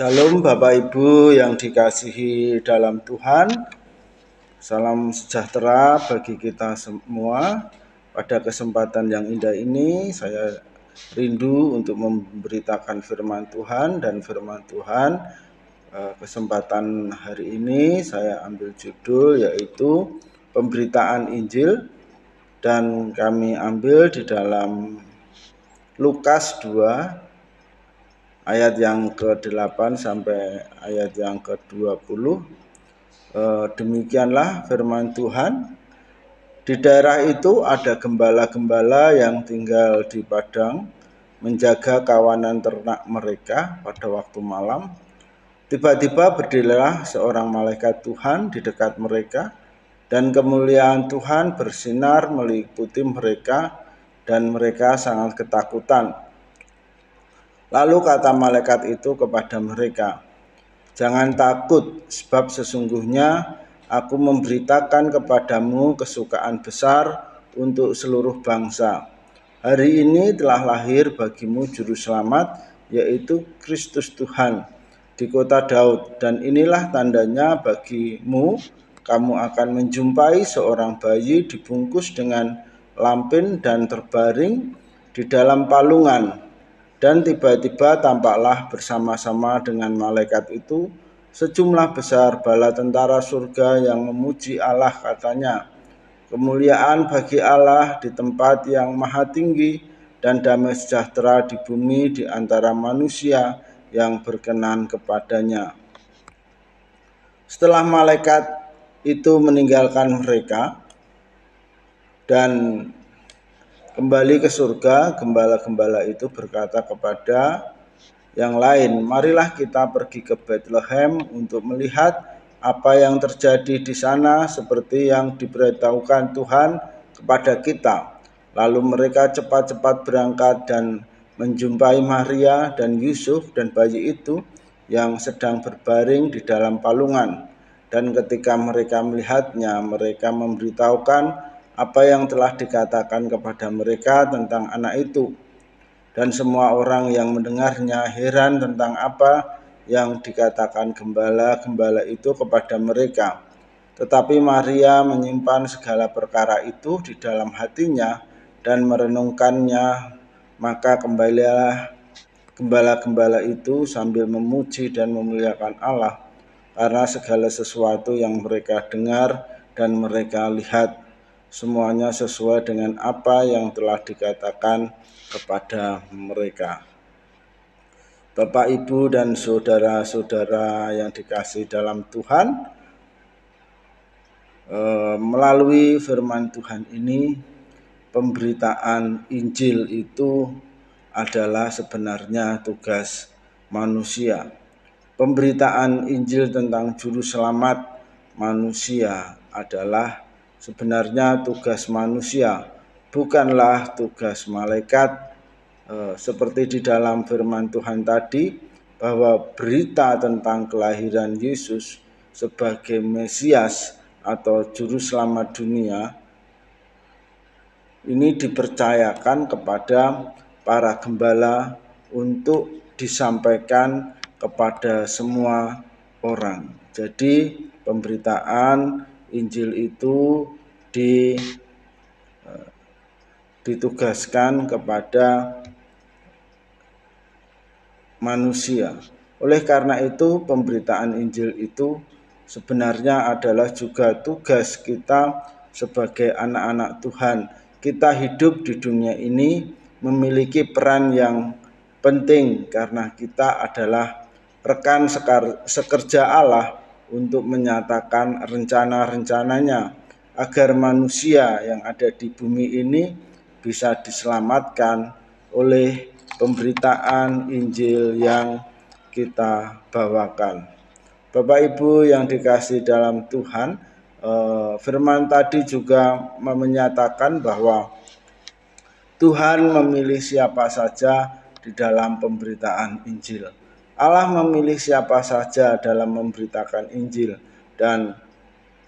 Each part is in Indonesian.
Shalom Bapak Ibu yang dikasihi dalam Tuhan. Salam sejahtera bagi kita semua. Pada kesempatan yang indah ini saya rindu untuk memberitakan firman Tuhan, dan firman Tuhan kesempatan hari ini saya ambil judul yaitu pemberitaan Injil, dan kami ambil di dalam Lukas 2 ayat yang ke-8 sampai ayat yang ke-20. Demikianlah firman Tuhan. Di daerah itu ada gembala-gembala yang tinggal di padang, menjaga kawanan ternak mereka pada waktu malam. Tiba-tiba berdirilah seorang malaikat Tuhan di dekat mereka, dan kemuliaan Tuhan bersinar meliputi mereka, dan mereka sangat ketakutan. Lalu kata malaikat itu kepada mereka, "Jangan takut, sebab sesungguhnya aku memberitakan kepadamu kesukaan besar untuk seluruh bangsa. Hari ini telah lahir bagimu juru selamat, yaitu Kristus Tuhan, di kota Daud. Dan inilah tandanya bagimu, kamu akan menjumpai seorang bayi dibungkus dengan lampin dan terbaring di dalam palungan." Dan tiba-tiba tampaklah bersama-sama dengan malaikat itu sejumlah besar bala tentara surga yang memuji Allah, katanya, "Kemuliaan bagi Allah di tempat yang maha tinggi, dan damai sejahtera di bumi di antara manusia yang berkenan kepadanya." Setelah malaikat itu meninggalkan mereka dan kembali ke surga, gembala-gembala itu berkata kepada yang lain, "Marilah kita pergi ke Bethlehem untuk melihat apa yang terjadi di sana seperti yang diberitahukan Tuhan kepada kita." Lalu mereka cepat-cepat berangkat dan menjumpai Maria dan Yusuf dan bayi itu yang sedang berbaring di dalam palungan. Dan ketika mereka melihatnya, mereka memberitahukan apa yang telah dikatakan kepada mereka tentang anak itu. Dan semua orang yang mendengarnya heran tentang apa yang dikatakan gembala-gembala itu kepada mereka. Tetapi Maria menyimpan segala perkara itu di dalam hatinya dan merenungkannya. Maka kembalilah gembala-gembala itu sambil memuji dan memuliakan Allah karena segala sesuatu yang mereka dengar dan mereka lihat, semuanya sesuai dengan apa yang telah dikatakan kepada mereka. Bapak, Ibu, dan saudara-saudara yang dikasihi dalam Tuhan, melalui firman Tuhan ini, pemberitaan Injil itu adalah sebenarnya tugas manusia. Pemberitaan Injil tentang juru selamat manusia adalah sebenarnya tugas manusia, bukanlah tugas malaikat. Seperti di dalam firman Tuhan tadi, bahwa berita tentang kelahiran Yesus sebagai Mesias atau juru selamat dunia ini dipercayakan kepada para gembala untuk disampaikan kepada semua orang. Jadi pemberitaan Injil itu ditugaskan kepada manusia. Oleh karena itu, pemberitaan Injil itu sebenarnya adalah juga tugas kita sebagai anak-anak Tuhan. Kita hidup di dunia ini memiliki peran yang penting karena kita adalah rekan sekerja Allah untuk menyatakan rencana-rencananya agar manusia yang ada di bumi ini bisa diselamatkan oleh pemberitaan Injil yang kita bawakan. Bapak Ibu yang dikasihi dalam Tuhan, firman tadi juga menyatakan bahwa Tuhan memilih siapa saja di dalam pemberitaan Injil. Allah memilih siapa saja dalam memberitakan Injil, dan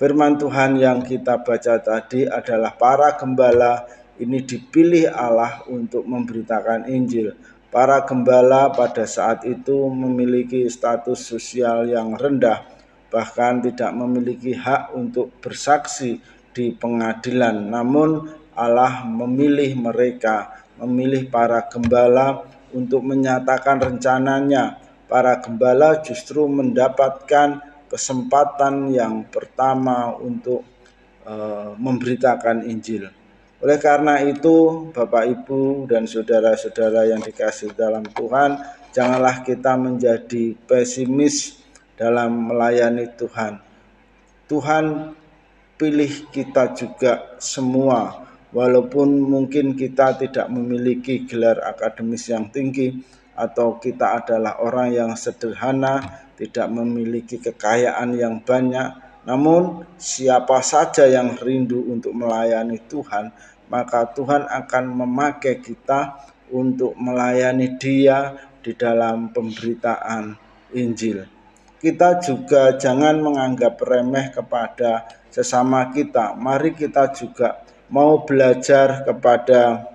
firman Tuhan yang kita baca tadi adalah para gembala ini dipilih Allah untuk memberitakan Injil. Para gembala pada saat itu memiliki status sosial yang rendah, bahkan tidak memiliki hak untuk bersaksi di pengadilan. Namun Allah memilih mereka, memilih para gembala untuk menyatakan rencananya. Para gembala justru mendapatkan kesempatan yang pertama untuk memberitakan Injil. Oleh karena itu, Bapak, Ibu, dan saudara-saudara yang dikasihi dalam Tuhan, janganlah kita menjadi pesimis dalam melayani Tuhan. Tuhan pilih kita juga semua, walaupun mungkin kita tidak memiliki gelar akademis yang tinggi, atau kita adalah orang yang sederhana, tidak memiliki kekayaan yang banyak. Namun siapa saja yang rindu untuk melayani Tuhan, maka Tuhan akan memakai kita untuk melayani Dia di dalam pemberitaan Injil. Kita juga jangan menganggap remeh kepada sesama kita. Mari kita juga mau belajar kepada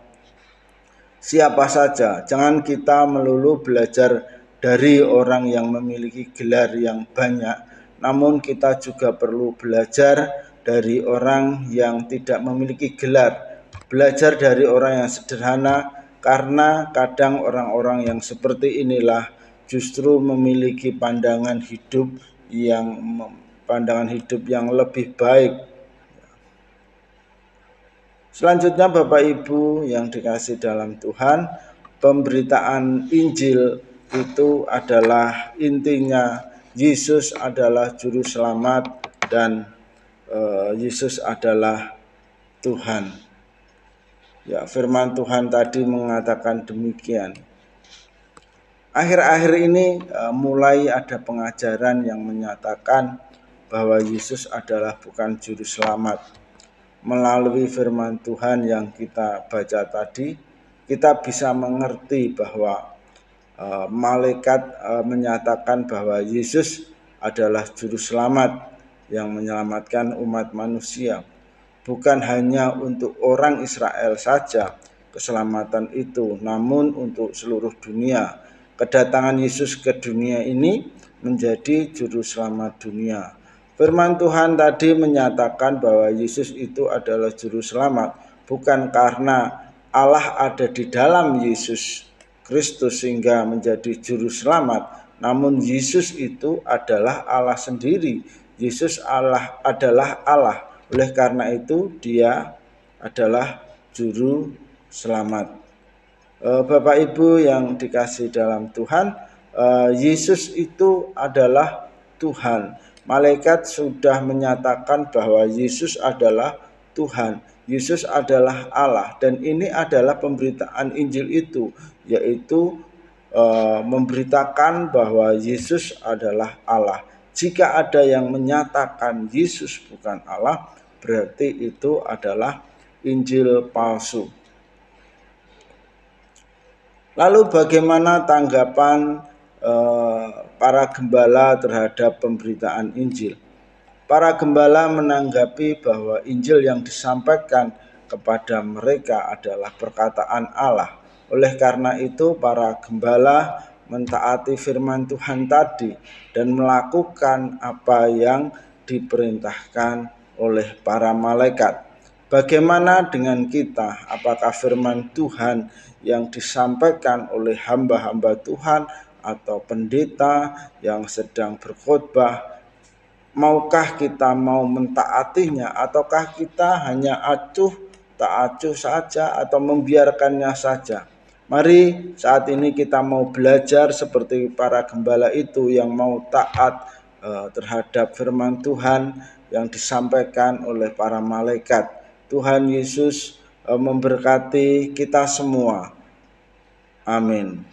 siapa saja. Jangan kita melulu belajar dari orang yang memiliki gelar yang banyak, namun kita juga perlu belajar dari orang yang tidak memiliki gelar. Belajar dari orang yang sederhana, karena kadang orang-orang yang seperti inilah justru memiliki pandangan hidup yang lebih baik. Selanjutnya, Bapak Ibu yang dikasihi dalam Tuhan, pemberitaan Injil itu adalah intinya Yesus adalah juru selamat dan Yesus adalah Tuhan. Ya, firman Tuhan tadi mengatakan demikian. Akhir-akhir ini mulai ada pengajaran yang menyatakan bahwa Yesus adalah bukan juru selamat. Melalui firman Tuhan yang kita baca tadi, kita bisa mengerti bahwa malaikat menyatakan bahwa Yesus adalah juru selamat yang menyelamatkan umat manusia. Bukan hanya untuk orang Israel saja keselamatan itu, namun untuk seluruh dunia. Kedatangan Yesus ke dunia ini menjadi juru selamat dunia. Firman Tuhan tadi menyatakan bahwa Yesus itu adalah juru selamat, bukan karena Allah ada di dalam Yesus Kristus sehingga menjadi juru selamat, namun Yesus itu adalah Allah sendiri. Yesus adalah Allah. Oleh karena itu Dia adalah juru selamat. Bapak Ibu yang dikasihi dalam Tuhan, Yesus itu adalah Tuhan. Malaikat sudah menyatakan bahwa Yesus adalah Tuhan, Yesus adalah Allah, dan ini adalah pemberitaan Injil itu, yaitu memberitakan bahwa Yesus adalah Allah. Jika ada yang menyatakan Yesus bukan Allah, berarti itu adalah Injil palsu. Lalu bagaimana tanggapan para gembala terhadap pemberitaan Injil? Para gembala menanggapi bahwa Injil yang disampaikan kepada mereka adalah perkataan Allah. Oleh karena itu para gembala mentaati firman Tuhan tadi dan melakukan apa yang diperintahkan oleh para malaikat. Bagaimana dengan kita? Apakah firman Tuhan yang disampaikan oleh hamba-hamba Tuhan atau pendeta yang sedang berkhotbah, maukah kita mau mentaatinya, ataukah kita hanya tak acuh saja atau membiarkannya saja? Mari saat ini kita mau belajar seperti para gembala itu yang mau taat terhadap firman Tuhan yang disampaikan oleh para malaikat. Tuhan Yesus memberkati kita semua. Amin.